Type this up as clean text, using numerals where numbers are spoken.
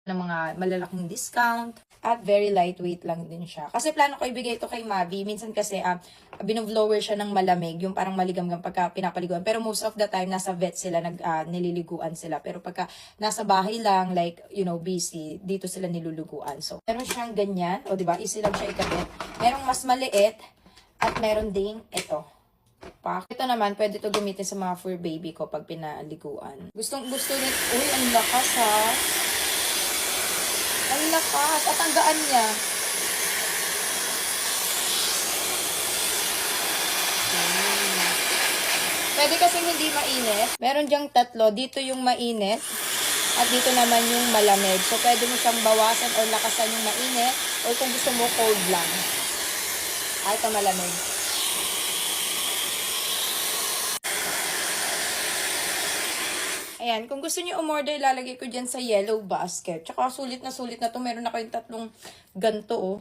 ng mga malalaking discount. At very lightweight lang din siya. Kasi plano ko ibigay ito kay Mavi. Minsan kasi binoblower siya ng malamig, yung parang maligamgam pagka pinapaliguan. Pero most of the time, nasa vet sila, nililiguan sila. Pero pagka nasa bahay lang, like, busy, dito sila niluluguan. So, meron siyang ganyan. O, diba? Easy lang siya ikabit. Merong mas maliit. At meron ding ito. Ito naman, pwede to gamitin sa mga fur baby ko pag pinaliguan. Gusto nito. Uy, ang lakas ha. Ang lakas. At ang gaan niya. Pwede kasing hindi mainit. Meron diyang tatlo. Dito yung mainit. At dito naman yung malamig. So, pwede mo siyang bawasan o lakasan yung mainit. O kung gusto mo, cold lang. Ito malamig. Ayan, kung gusto niyo umorder, lalagay ko dyan sa yellow basket. Tsaka sulit na to. Meron ako yung tatlong ganto, oh.